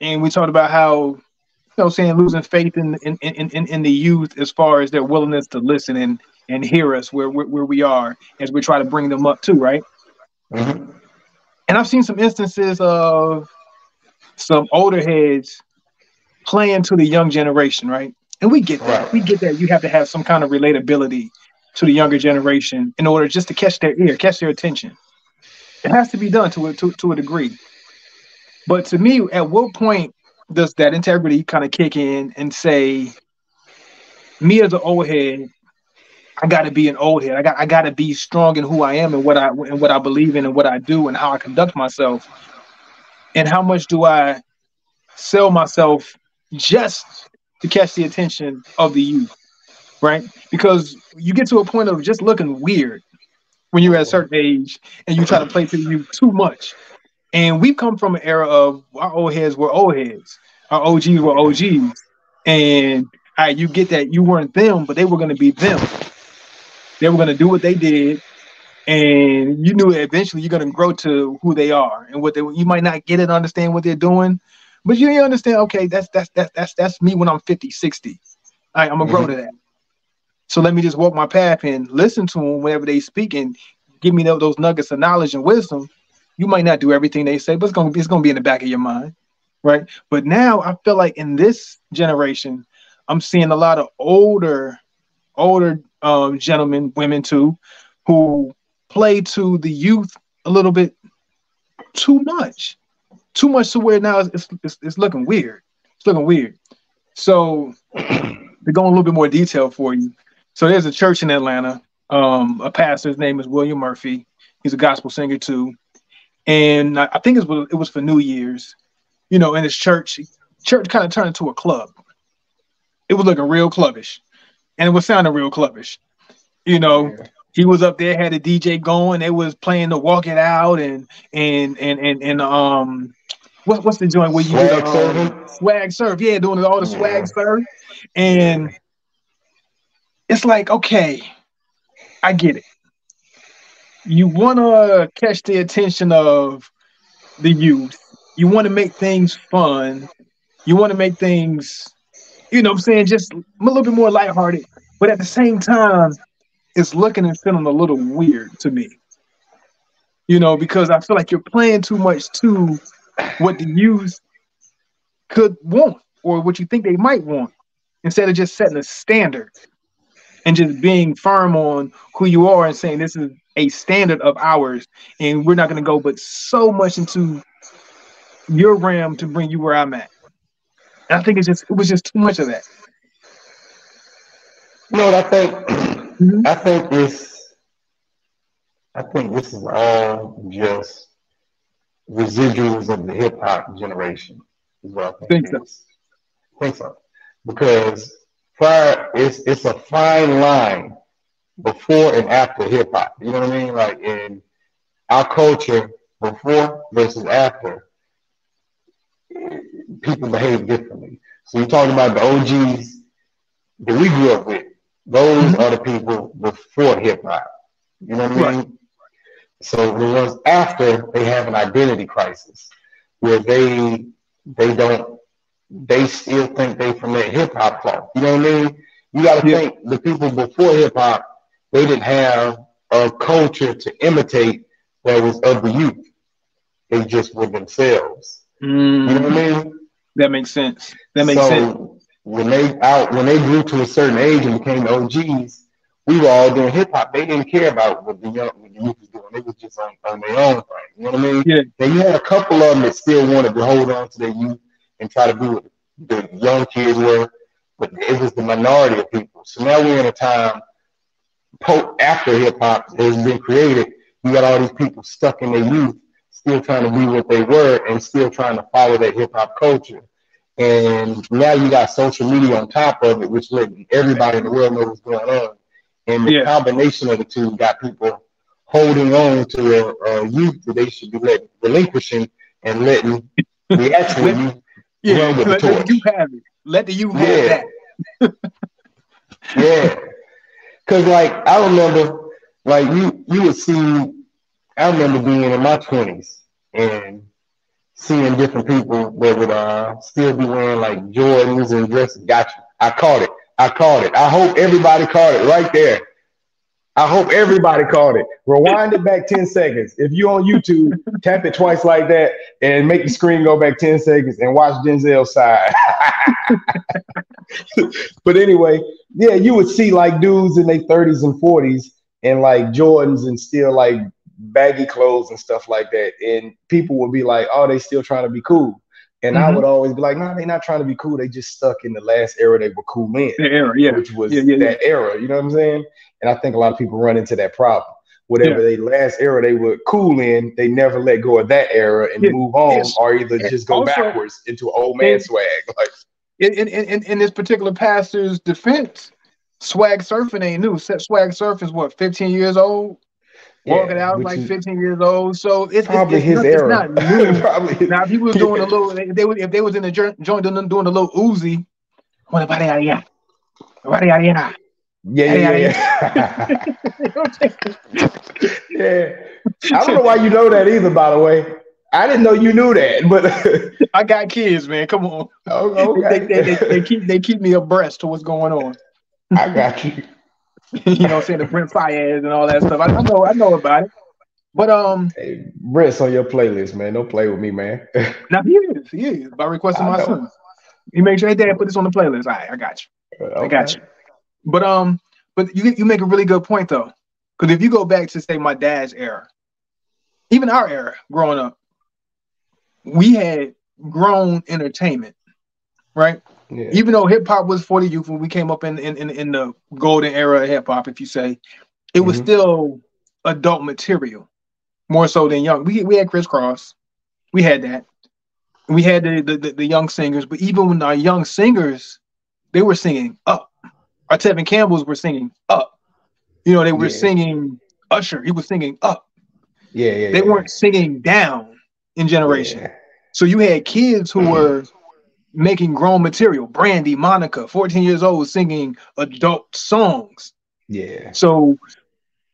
and we talked about how, saying losing faith in the youth as far as their willingness to listen and hear us where we are as we try to bring them up too, right? Mm-hmm. And I've seen some instances of some older heads playing to the young generation, right? And we get that. We Right. get that you have to have some kind of relatability to the younger generation in order just to catch their ear, catch their attention. It has to be done to a degree. But to me, at what point does that integrity kind of kick in and say, me as an old head, I got to be an old head. I got to be strong in who I am and what I believe in and what I do and how I conduct myself. And how much do I sell myself just to catch the attention of the youth, right? Because you get to a point of just looking weird when you're at a certain age and you try to play to the youth too much. And we've come from an era of our old heads were old heads, our OGs were OGs, and you get that you weren't them, but they were going to be them. They were going to do what they did, and you knew eventually you're going to grow to who they are and what they. You might not get it, understand what they're doing, but you understand. Okay, that's me when I'm 50, 60. All right, I'm gonna grow to Mm-hmm. that. So let me just walk my path and listen to them whenever they speak and give me those nuggets of knowledge and wisdom. You might not do everything they say, but it's gonna be in the back of your mind, right? But now I feel like in this generation, I'm seeing a lot of older gentlemen, women too, who play to the youth a little bit too much, too much to where now it's looking weird. It's looking weird. So to go in a little bit more detail for you. So there's a church in Atlanta. A pastor's name is William Murphy. He's a gospel singer too. And I think it was for New Year's. In his church kind of turned into a club. It was looking real clubbish, and it was sounding real clubbish. You know, Yeah. he was up there, had a DJ going. They was playing to Walk It Out and what's the joint where you do the Swag serving. swag surf? Yeah, doing all the swag Yeah. surf, Yeah. and it's like, okay, I get it. You want to catch the attention of the youth. You want to make things fun. You want to make things, what I'm saying, just a little bit more lighthearted. But at the same time, it's looking and feeling a little weird to me, because I feel like you're playing too much to what the youth could want or what you think they might want instead of just setting a standard and just being firm on who you are and saying this is a standard of ours and we're not going to go but so much into your realm to bring you where I'm at. And I think it was just too much of that. You know what I think? Mhm. I think this. I think this is all just residuals of the hip hop generation. Is what I think Think it so. is. I think so because it's a fine line before and after hip hop. You know what I mean? Like in our culture, before versus after, people behave differently. So you're talking about the OGs that we grew up with. Those Mhm. are the people before hip hop. You know what I Right. mean? So the ones after, they have an identity crisis where they don't they still think they from that hip hop cloth. You know what I mean? You got to Yeah. think the people before hip hop, they didn't have a culture to imitate that was of the youth. They just were themselves. You know what Mm, I mean? that makes sense. That makes sense. So when they grew to a certain age and became OGs, we were all doing hip hop. They didn't care about what the youth was doing. They was just on their own thing. You know what I mean? Yeah. Now you had a couple of them that still wanted to hold on to their youth and try to do what the young kids were, but it was the minority of people. So now we're in a time after hip hop has been created. You got all these people stuck in their youth, still trying to be what they were, and still trying to follow that hip hop culture. And now you got social media on top of it, which let everybody in the world know what's going on. And the Yeah. combination of the two got people holding on to a youth that they should be relinquishing and letting the actual let youth Yeah. run with the Let the youth torch. have it. Let the youth have Yeah, that. yeah. Cause like I remember, like you would see. I remember being in my 20s and seeing different people that would still be wearing like Jordans and dresses. Got you. I caught it. I caught it. I hope everybody caught it right there. I hope everybody caught it. Rewind it back 10 seconds. If you're on YouTube, tap it twice like that and make the screen go back 10 seconds and watch Denzel's side. But anyway, yeah, you would see like dudes in their 30s and 40s and like Jordans and still like baggy clothes and stuff like that. And people would be like, oh, they still trying to be cool. And I would always be like, no, they're not trying to be cool. They just stuck in the last era they were cool in, which was that era. You know what I'm saying? And I think a lot of people run into that problem. Whatever they last era they were cool in, they never let go of that era and move on, or either just go backwards into old man swag. Like in this particular pastor's defense, swag surfing ain't new. Swag surfing is what, 15 years old? Walking out like 15 years old, so it's probably his era. It's not new. Probably. Now, if he was doing a little, if they was in the joint doing a little Uzi, yeah. I don't know why you know that either. By the way, I didn't know you knew that, but I got kids, man. Come on. Okay. They keep me abreast to what's going on. I got you. You know, saying the Brent Fayez and all that stuff. I know about it. But hey, Brent's on your playlist, man. Don't play with me, man. Now he is by requesting my son. He makes sure, hey, Dad, put this on the playlist. All right, I got you. Okay. I got you. But you make a really good point though, because if you go back to say my dad's era, even our era growing up, we had grown entertainment, right? Yeah. Even though hip hop was for the youth when we came up in the golden era of hip hop, if you say, it was still adult material, more so than young. We had Criss Cross, we had that, we had the young singers, but even when our young singers, they were singing up. Our Tevin Campbells were singing up. You know, they were singing Usher. He was singing up. They weren't singing down in generation. Yeah. So you had kids who were making grown material. Brandy, Monica, 14 years old, singing adult songs. Yeah. So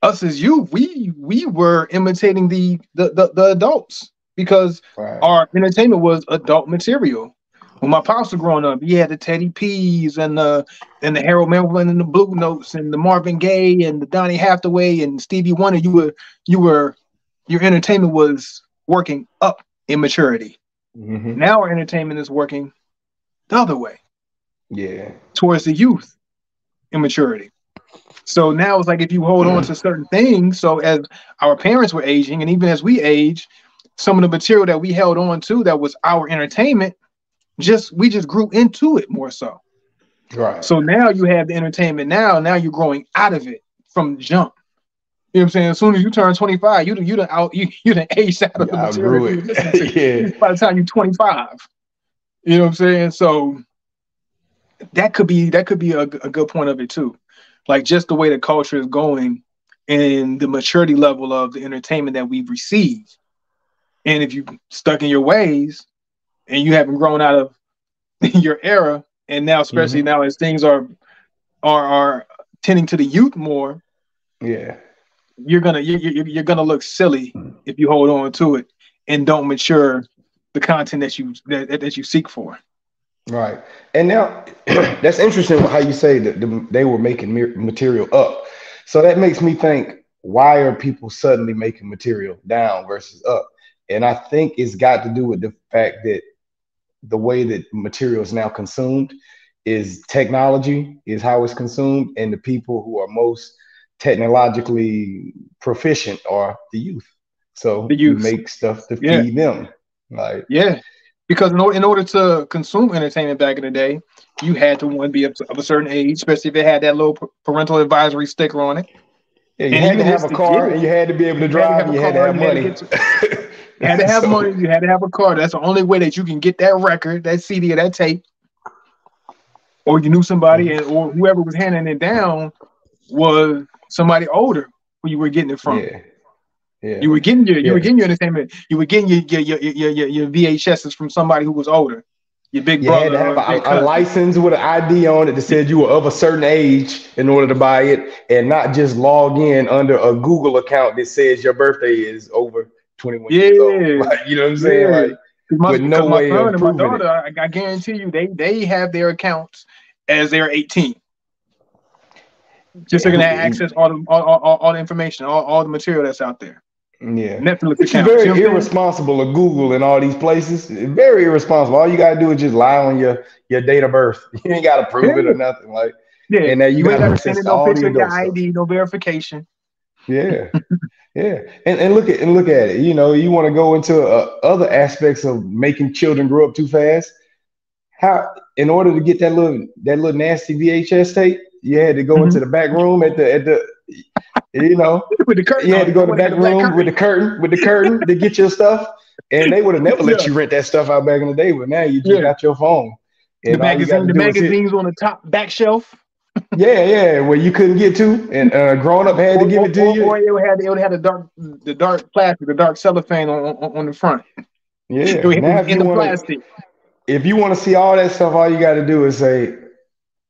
us as youth, we were imitating the adults because our entertainment was adult material. When my pops was growing up, he had the Teddy P's and the Harold Melvin and the Blue Notes and the Marvin Gaye and the Donny Hathaway and Stevie Wonder. Your entertainment was working up in maturity. Now our entertainment is working the other way. Yeah. Towards the youth immaturity. So now it's like if you hold on to certain things, so as our parents were aging and even as we age, some of the material that we held on to that was our entertainment, we just grew into it more so. Right. So now you have the entertainment now you're growing out of it from the jump. You know what I'm saying? As soon as you turn 25, you done aged out of the material. By the time you're 25. You know what I'm saying? So that could be a good point of it too. Like just the way the culture is going and the maturity level of the entertainment that we've received. And if you stuck in your ways and you haven't grown out of your era, and now especially now as things are tending to the youth more, you're gonna look silly if you hold on to it and don't mature the content that you seek for. Right. And now that's interesting how you say that they were making material up. So that makes me think, why are people suddenly making material down versus up? And I think it's got to do with the fact that the way that material is now consumed is technology is how it's consumed. And the people who are most technologically proficient are the youth. So you make stuff to feed them. Like, because in order to consume entertainment back in the day, you had to be of a certain age, especially if it had that little parental advisory sticker on it. Yeah, you had to have a car, and you had to be able to drive, and you had to have money. You had to have money, you had to have a car. That's the only way that you can get that record, that CD, or that tape. Or you knew somebody, or whoever was handing it down was somebody older who you were getting it from. Yeah. You were getting your entertainment. You were getting your VHSs from somebody who was older. Your big brother. You had to have a license with an ID on it that said you were of a certain age in order to buy it, and not just log in under a Google account that says your birthday is over 21 years old. Like, you know what I'm saying? Like, with no my way son of and my proving daughter, it. I guarantee you, they have their accounts as they're 18. Just so they can access all the information, all the material that's out there. Yeah, Netflix which is accounts. You know very what I'm saying? irresponsible of Google and all these places. Very irresponsible. All you gotta do is just lie on your date of birth. You ain't gotta prove it or nothing. Like, Yeah, and now you you ain't got got to send access in to no all the picture of your adult stuff. ID, no verification. Yeah, yeah, and look at it. You know, you want to go into other aspects of making children grow up too fast. How, in order to get that little nasty VHS tape, you had to go Mm-hmm. into the back room at the you know, With the curtain you had on to it. go The to the one that had back the black room with curtain. the curtain to get your stuff, and they would have never let Yeah, you rent that stuff out back in the day. But now you just yeah. got your phone, and all you got to The do is hit. magazines on the top back shelf, Yeah, yeah, where you couldn't get to, and grown up had to give it to or you. it would have the dark plastic, the dark cellophane on the front. It Yeah. would Now, have in the plastic. if you want to see all that stuff, all you got to do is say,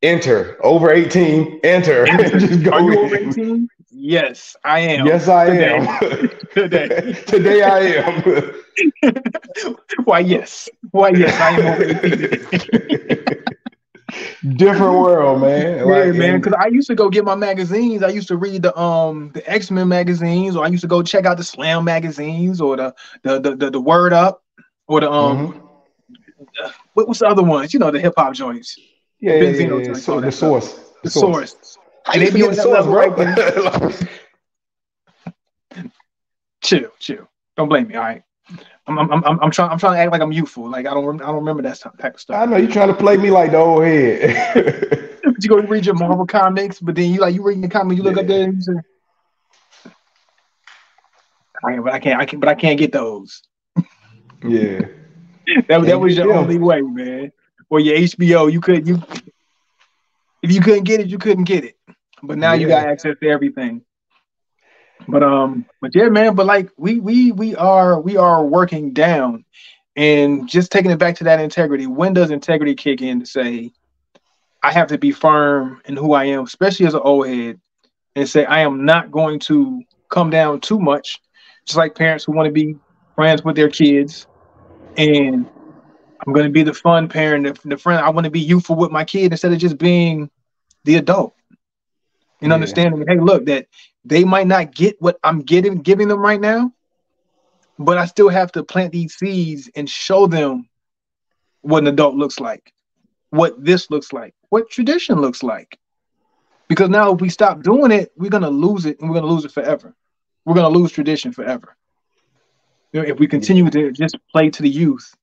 enter over 18, enter, and Enter. just Are go you over in. 18? Yes, I am. Yes, I Today. am. Today. Today I am. Why yes. Why yes, I am over 18 today. Different world, man. Yeah, Like, man. and Because I used to go get my magazines. I used to read the X-Men magazines, or I used to go check out the Slam magazines, or the Word Up, or the mhm. what's the other ones? You know, the hip hop joints, Yeah, the yeah, yeah, Benzino yeah. joints, So all the that stuff. source, the The source. Source, How and you they be forget on the that source, level bro? right there. Chill. Don't blame me. All right. I'm trying to act like I'm youthful. Like I don't remember that type of stuff. I know you trying to play me like the old head. But you go read your Marvel comics, but then you reading the comics, you look up there Yeah, and you say, I can't get those. yeah. That Can't was get your them. only way, man. Or your HBO, you if you couldn't get it, you couldn't get it. But now you got Yeah, access to everything. But yeah, man. But like we are working down, and just taking it back to that integrity. When does integrity kick in to say I have to be firm in who I am, especially as an old head, and say I am not going to come down too much, just like parents who want to be friends with their kids, and I'm going to be the fun parent, the friend. I want to be youthful with my kid instead of just being the adult, and yeah, understanding, hey, look, that they might not get what I'm giving them right now, but I still have to plant these seeds and show them what an adult looks like, what this looks like, what tradition looks like. Because now if we stop doing it, we're gonna lose it, and we're gonna lose it forever. We're gonna lose tradition forever. You know, if we yeah, continue to just play to the youth.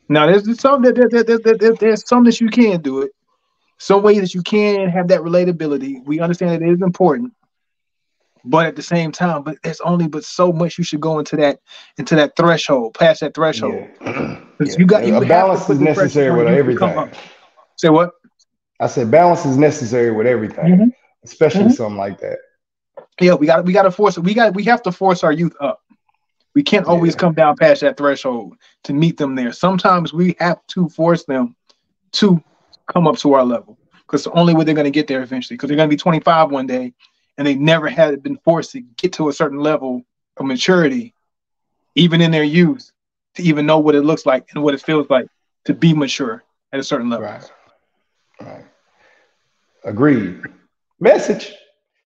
Now, there's some there's some that you can do it. Some ways that you can have that relatability. We understand that it is important, but at the same time, but there's only but so much you should go into that threshold, past that threshold. yeah. Because Yeah. you A have to balance put is the pressure necessary on the with youth to come everything. up. Say what? I said balance is necessary with everything, Hmm. especially Hmm. something like that. Yeah, we got to force it. We have to force our youth up. We can't always Yeah, come down past that threshold to meet them there. Sometimes we have to force them to come up to our level, because the only way they're going to get there eventually, because they're going to be 25 one day and they never had been forced to get to a certain level of maturity, even in their youth, to even know what it looks like and what it feels like to be mature at a certain level. right, right. Agreed. Message.